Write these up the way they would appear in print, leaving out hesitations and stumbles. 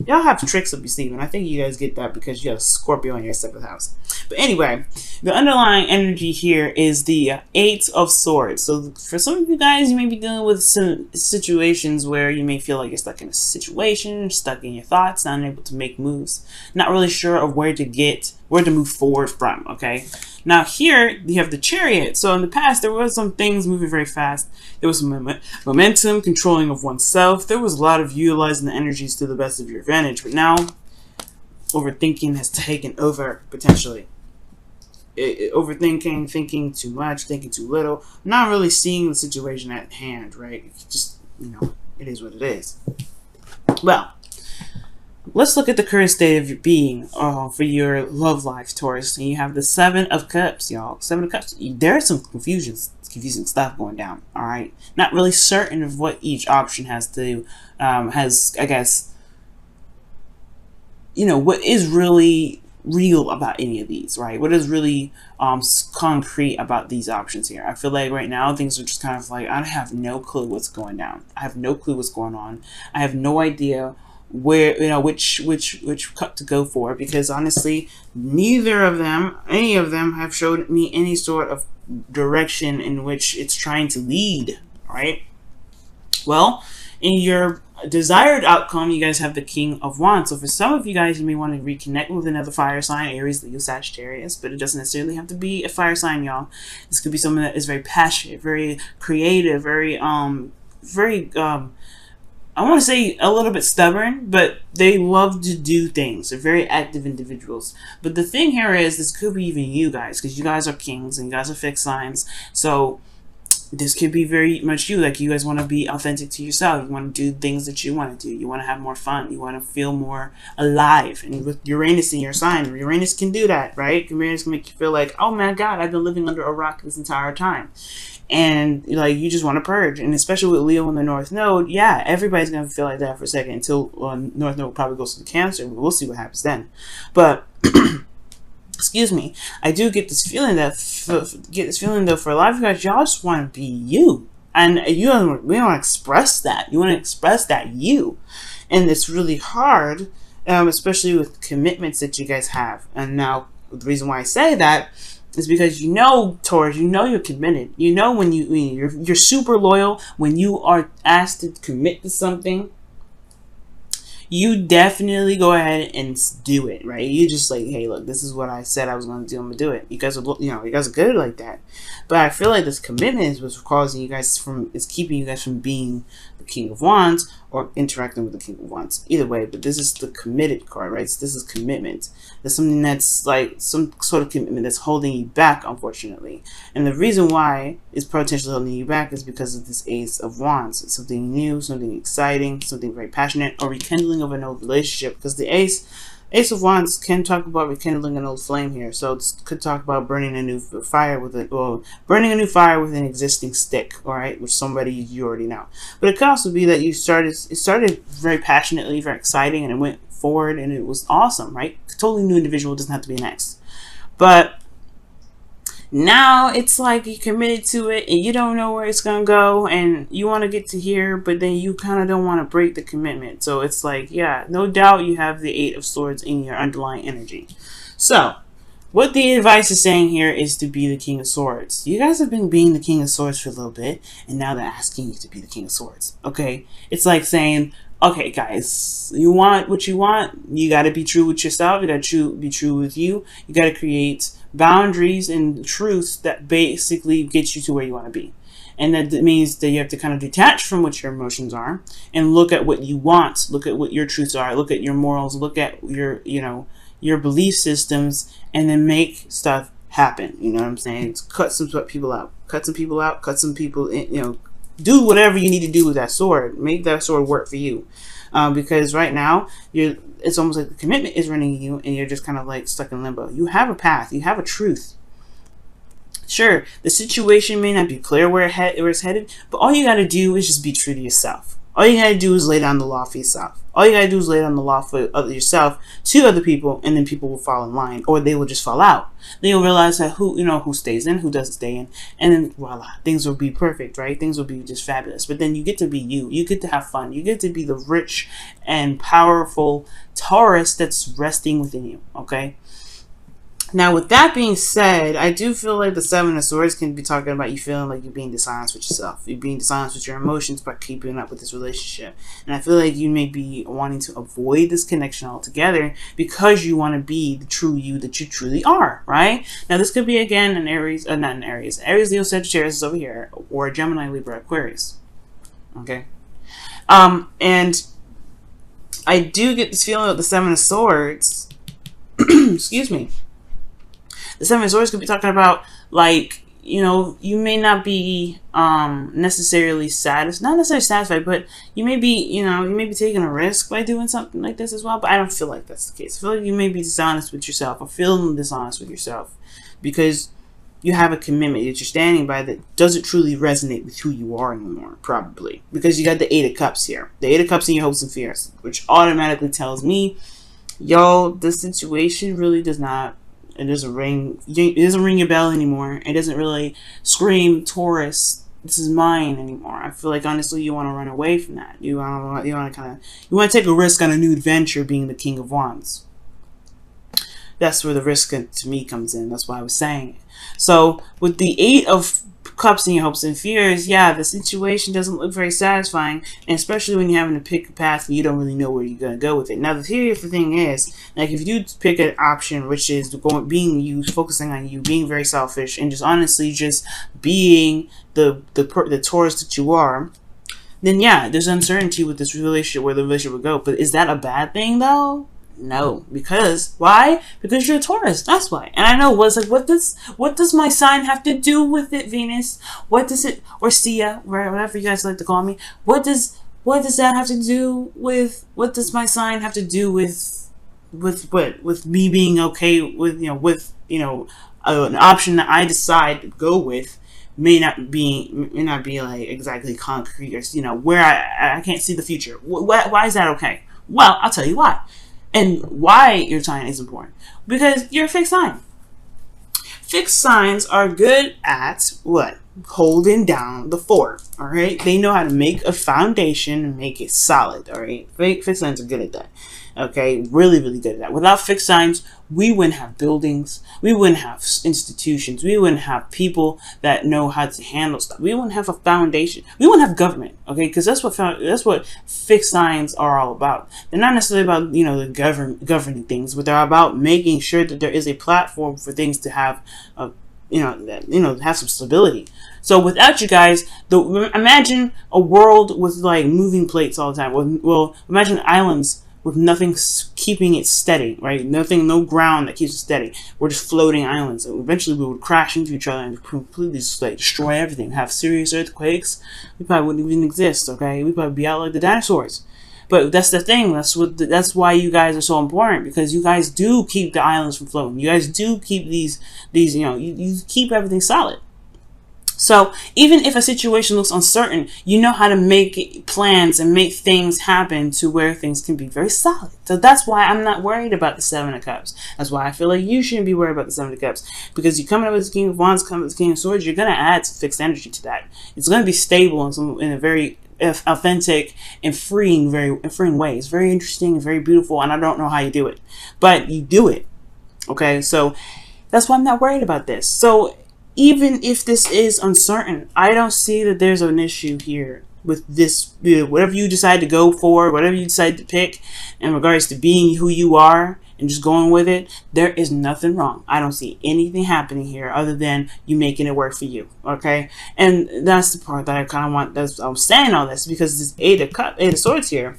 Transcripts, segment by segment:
Y'all have tricks up your sleeve, and I think you guys get that because you have Scorpio in your 7th house. But anyway, the underlying energy here is the Eight of Swords. So for some of you guys, you may be dealing with some situations where you may feel like you're stuck in a situation, stuck in your thoughts, not able to make moves, not really sure of where to move forward from, okay? Now here, you have the Chariot. So in the past, there was some things moving very fast. There was some momentum, controlling of oneself. There was a lot of utilizing the energies to the best of your advantage. But now, overthinking has taken over, potentially. Overthinking, thinking too much, thinking too little, not really seeing the situation at hand, right? Just, it is what it is. Well, let's look at the current state of your being for your love life, Taurus. And you have the 7 of Cups, y'all. 7 of Cups. There's some confusing stuff going down, all right? Not really certain of what each option has to, I guess, what is really real about any of these, right? What is really concrete about these options here? I feel like right now things are just kind of like, I have no clue what's going down. I have no clue what's going on. I have no idea where, which cup to go for, because honestly, any of them have showed me any sort of direction in which it's trying to lead, right? Well, in your desired outcome, you guys have the King of Wands. So for some of you guys, you may want to reconnect with another fire sign, Aries, Leo, Sagittarius, but it doesn't necessarily have to be a fire sign, y'all. This could be someone that is very passionate, very creative, very I want to say a little bit stubborn, but they love to do things. They're very active individuals. But the thing here is, this could be even you guys, because you guys are kings and you guys are fixed signs. So this could be very much you. Like, you guys want to be authentic to yourself. You want to do things that you want to do. You want to have more fun. You want to feel more alive. And with Uranus in your sign, Uranus can do that, right? Uranus can make you feel like, oh my God, I've been living under a rock this entire time. And like, you just want to purge. And especially with Leo in the North Node, yeah, everybody's going to feel like that for a second until North Node probably goes to the Cancer. We'll see what happens then. But excuse me, I do get this feeling that for a lot of you guys, y'all just want to be you, and we don't want to express that. You want to express that you, and it's really hard, especially with commitments that you guys have. And now the reason why I say that is because Taurus, you're committed. When you're super loyal. When you are asked to commit to something, you definitely go ahead and do it, right? You just like, hey, look, this is what I said I was going to do. I'm going to do it. You guys are, you guys are good like that. But I feel like this commitment is what's causing you guys is keeping you guys from being the King of Wands or interacting with the King of Wands. Either way, but this is the committed card, right? So this is commitment. There's something that's like some sort of commitment that's holding you back, unfortunately. And the reason why it's potentially holding you back is because of this Ace of Wands. It's something new, something exciting, something very passionate, or rekindling of an old relationship. Because the Ace of Wands can talk about rekindling an old flame here. So it could talk about burning a new fire with an existing stick, all right, with somebody you already know. But it could also be that it started very passionately, very exciting, and it went forward and it was awesome, right? Totally new individual, doesn't have to be an ex. But now it's like you committed to it and you don't know where it's gonna go, and you want to get to here, but then you kind of don't want to break the commitment. So it's like, yeah, no doubt you have the Eight of Swords in your underlying energy. So what the advice is saying here is to be the King of Swords. You guys have been being the King of Swords for a little bit, and now they're asking you to be the King of Swords. Okay, it's like saying, okay, guys, you want what you want. You got to be true with yourself. You got to be true with you. You got to create boundaries and truths that basically get you to where you want to be. And that means that you have to kind of detach from what your emotions are and look at what you want. Look at what your truths are. Look at your morals. Look at your, your belief systems, and then make stuff happen. You know what I'm saying? It's cut some people out. Cut some people out. Cut some people in, do whatever you need to do with that sword. Make that sword work for you. Because right now, it's almost like the commitment is running you, and you're just kind of like stuck in limbo. You have a path. You have a truth. Sure, the situation may not be clear where it's headed, but all you got to do is just be true to yourself. All you gotta do is lay down the law for yourself. All you gotta do is lay down the law for yourself to other people, and then people will fall in line, or they will just fall out. Then you'll realize that who stays in, who doesn't stay in, and then voila, things will be perfect, right? Things will be just fabulous. But then you get to be you. You get to have fun. You get to be the rich and powerful Taurus that's resting within you. Okay. Now, with that being said, I do feel like the Seven of Swords can be talking about you feeling like you're being dishonest with yourself. You're being dishonest with your emotions by keeping up with this relationship. And I feel like you may be wanting to avoid this connection altogether because you want to be the true you that you truly are, right? Now, this could be, again, an Aries, not an Aries. Aries, Leo, Sagittarius is over here, or Gemini, Libra, Aquarius. Okay? And I do get this feeling of the Seven of Swords. Excuse me. The Seven of Swords could be talking about, like, you may not be necessarily not necessarily satisfied, but you may be taking a risk by doing something like this as well. But I don't feel like that's the case. I feel like you may be dishonest with yourself, or feeling dishonest with yourself, because you have a commitment that you're standing by that doesn't truly resonate with who you are anymore, probably. Because you got the Eight of Cups here. The Eight of Cups in your hopes and fears, which automatically tells me, yo, this situation really does not, it doesn't ring your bell anymore. It doesn't really scream Taurus, this is mine anymore. I feel like, honestly, you want to run away from that. You want to take a risk on a new adventure, being the King of Wands. That's where the risk to me comes in. That's why I was saying it. So with the Eight of Cups in your hopes and fears, yeah, the situation doesn't look very satisfying, and especially when you're having to pick a path and you don't really know where you're going to go with it. Now, the thing is, like, if you pick an option which is being you, focusing on you, being very selfish, and just honestly just being the Taurus that you are, then yeah, there's uncertainty with this relationship, where the relationship will go. But is that a bad thing, though? No, because why? Because you're a Taurus. That's why. And I know what does my sign have to do with it, Venus? What does it, or Sia, whatever you guys like to call me? What does that have to do with? What does my sign have to do with what? With me being okay with an option that I decide to go with may not be like exactly concrete, or where I can't see the future. Why is that okay? Well, I'll tell you why. And why your sign is important. Because you're a fixed sign. Fixed signs are good at what? Holding down the fort. Alright? They know how to make a foundation and make it solid. Alright? Fixed signs are good at that. Okay? Really, really good at that. Without fixed signs, we wouldn't have buildings. We wouldn't have institutions. We wouldn't have people that know how to handle stuff. We wouldn't have a foundation. We wouldn't have government. Okay? Because that's what fixed signs are all about. They're not necessarily about the governing things, but they're about making sure that there is a platform for things to have have some stability. So without you guys, imagine a world with like moving plates all the time. Well, imagine islands with nothing keeping it steady, right? Nothing, no ground that keeps it steady. We're just floating islands. And eventually we would crash into each other and completely just like destroy everything. Have serious earthquakes. We probably wouldn't even exist, okay? We'd probably be out like the dinosaurs. But that's the thing. That's why you guys are so important, because you guys do keep the islands from floating. You guys do keep these you keep everything solid. So even if a situation looks uncertain, you know how to make plans and make things happen to where things can be very solid. So that's why I'm not worried about the Seven of Cups. That's why I feel like you shouldn't be worried about the Seven of Cups. Because you're coming up with the King of Wands, coming up with the King of Swords, you're going to add some fixed energy to that. It's going to be stable in a very authentic and freeing way. It's very interesting and very beautiful, and I don't know how you do it. But you do it. Okay? So that's why I'm not worried about this. So even if this is uncertain, I don't see that there's an issue here with this. Whatever you decide to go for, whatever you decide to pick in regards to being who you are and just going with it, there is nothing wrong. I don't see anything happening here other than you making it work for you. Okay? And that's the part that I kind of want. I'm saying all this because this Eight of Swords here,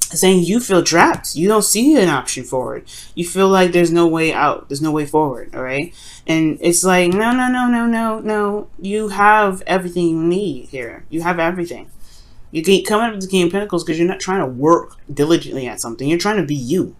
saying you feel trapped. You don't see an option forward. You feel like there's no way out. There's no way forward. All right. And it's like, no. You have everything you need here. You have everything. You keep coming up with the King of Pentacles because you're not trying to work diligently at something. You're trying to be you.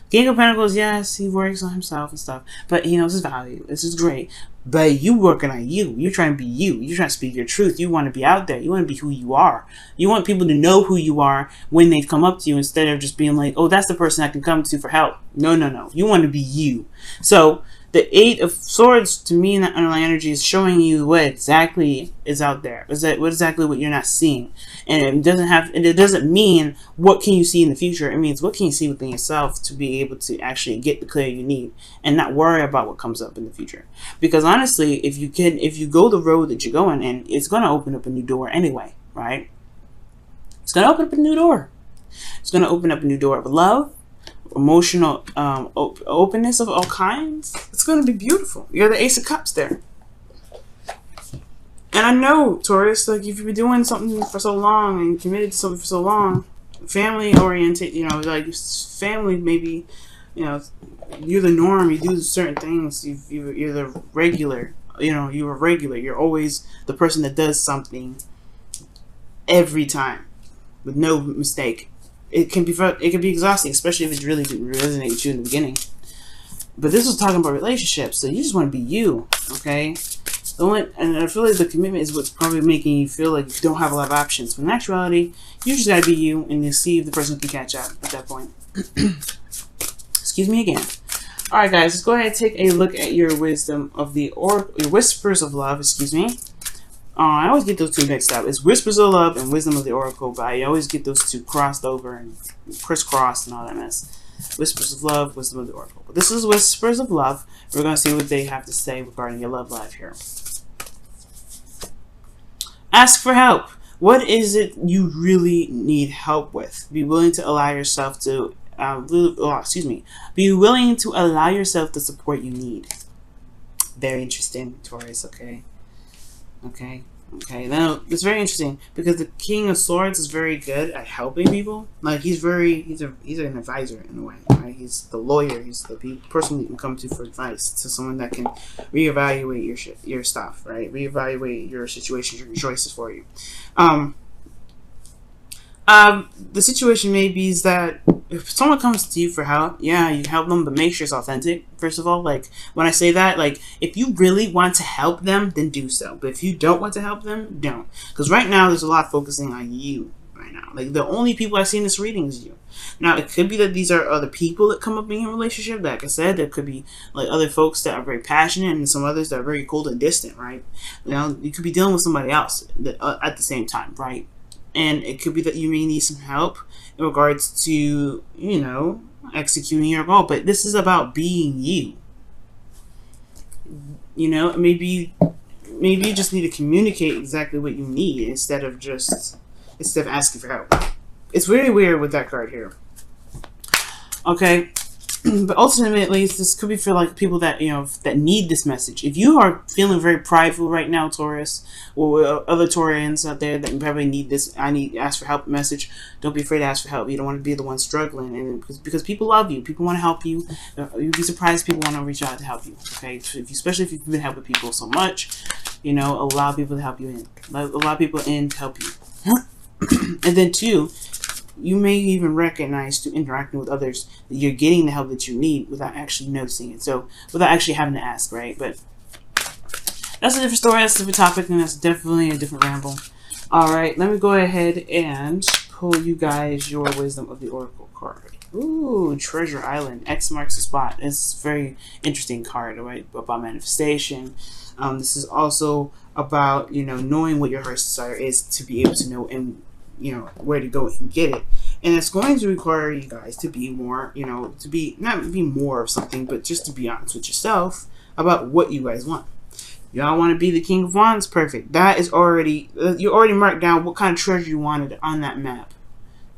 King of Pentacles, yes, he works on himself and stuff, but he knows his value. This is great. But you working on you. You're trying to be you. You're trying to speak your truth. You want to be out there. You want to be who you are. You want people to know who you are when they come up to you, instead of just being like, oh, that's the person I can come to for help. No, no, no. You want to be you. So the Eight of Swords, to me, in that underlying energy, is showing you what exactly is out there. What exactly what you're not seeing. And it doesn't mean what can you see in the future. It means what can you see within yourself to be able to actually get the clarity you need and not worry about what comes up in the future. Because honestly, if you go the road that you're going in, it's going to open up a new door anyway, right? It's going to open up a new door. It's going to open up a new door of love, emotional openness of all kinds. It's going to be beautiful. You're the Ace of Cups there. And I know, Taurus, like, if you've been doing something for so long and committed to something for so long, family oriented, you know, like family, maybe, you know, you're the norm. You do certain things. You're the regular. You know, you're a regular. You're always the person that does something every time with no mistake. It can be exhausting, especially if it really didn't resonate with you in the beginning. But this was talking about relationships, so you just want to be you, okay? And I feel like the commitment is what's probably making you feel like you don't have a lot of options. But in actuality, you just gotta be you, and you see if the person can catch up at that point. Excuse me again. All right, guys, let's go ahead and take a look at your wisdom of the your whispers of love. Excuse me. I always get those two mixed up. It's whispers of love and wisdom of the oracle, but I always get those two crossed over and crisscrossed and all that mess. Whispers of love, wisdom of the oracle. But this is whispers of love. We're gonna see what they have to say regarding your love life here. Ask for help. What is it you really need help with? Be willing to allow yourself to be willing to allow yourself the support you need. Very interesting, Taurus. Okay. Now it's very interesting because the King of Swords is very good at helping people. Like he's an advisor in a way. Right? He's the lawyer. He's the person you can come to for advice, to someone that can reevaluate your stuff, right? Reevaluate your situations, your choices for you. The situation may be is that if someone comes to you for help, yeah, you help them, but make sure it's authentic. First of all, like when I say that, like if you really want to help them, then do so. But if you don't want to help them, don't. Because right now there's a lot focusing on you right now. Like the only people I see in this reading is you. Now it could be that these are other people that come up in your relationship. Like I said, there could be like other folks that are very passionate and some others that are very cold and distant, right? You know, you could be dealing with somebody else at the same time, right? And it could be that you may need some help in regards to, you know, executing your goal. But this is about being you. You know, maybe you just need to communicate exactly what you need instead of asking for help. It's really weird with that card here. Okay. But ultimately, this could be for like people that, you know, that need this message. If you are feeling very prideful right now, Taurus, or other Taurians out there that probably need this, ask for help message, don't be afraid to ask for help. You don't want to be the one struggling, and because people love you, people want to help you. You'd be surprised if people want to reach out to help you. Okay, especially if you've been helping people so much, you know, allow people to help you in, allow people in to help you, and then two. You may even recognize through interacting with others that you're getting the help that you need without actually noticing it. So without actually having to ask, right? But that's a different story. That's a different topic, and that's definitely a different ramble. All right, let me go ahead and pull you guys your wisdom of the oracle card. Ooh, Treasure Island. X marks the spot. It's a very interesting card, right? About manifestation. This is also about, you know, knowing what your heart's desire is to be able to know and, you know, where to go and get it. And it's going to require you guys to be more, you know, not be more of something, but just to be honest with yourself about what you guys want. Y'all want to be the King of Wands? Perfect. That is already, you already marked down what kind of treasure you wanted on that map.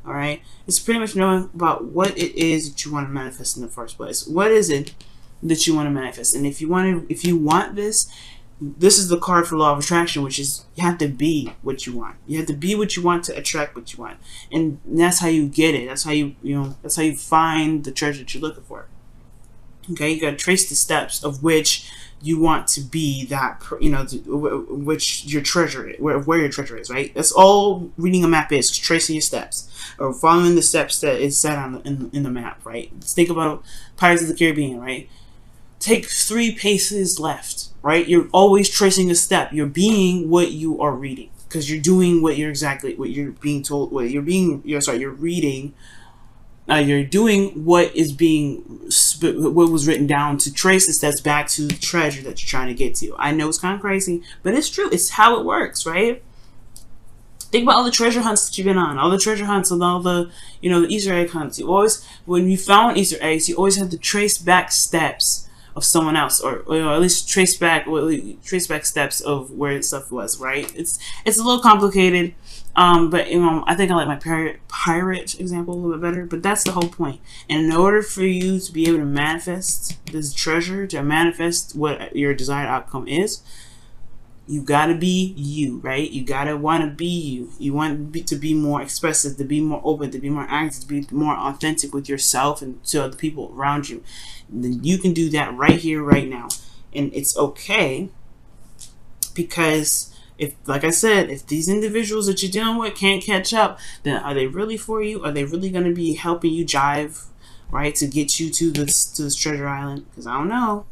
All right. It's pretty much knowing about what it is that you want to manifest in the first place. What is it that you want to manifest? And if you want this, this is the card for law of attraction, which is you have to be what you want. You have to be what you want to attract what you want, and that's how you get it. That's how you find the treasure that you're looking for. Okay, you got to trace the steps of which you want to be that, you know, which your treasure, where your treasure is, right? That's all reading a map is, tracing your steps or following the steps that is set on in the map, right? Let's think about Pirates of the Caribbean, right? Take 3 paces left, right? You're always tracing a step. You're being what you are reading because you're doing what you're being told. You're reading. You're doing what was written down to trace the steps back to the treasure that you're trying to get to. I know it's kind of crazy, but it's true. It's how it works, right? Think about all the treasure hunts that you've been on, all the treasure hunts and all the, the Easter egg hunts. You always, when you found Easter eggs, you always had to trace back steps of someone else, or at least trace back steps of where stuff was. Right? It's a little complicated, but I think I like my pirate example a little bit better. But that's the whole point. And in order for you to be able to manifest this treasure, to manifest what your desired outcome is, you gotta be you, right? You gotta want to be you. You want to be more expressive, to be more open, to be more active, to be more authentic with yourself and to other people around you. And then you can do that right here, right now. And it's okay, because if, like I said, if these individuals that you're dealing with can't catch up, then are they really for you? Are they really going to be helping you jive, right, to get you to this treasure island? Because I don't know.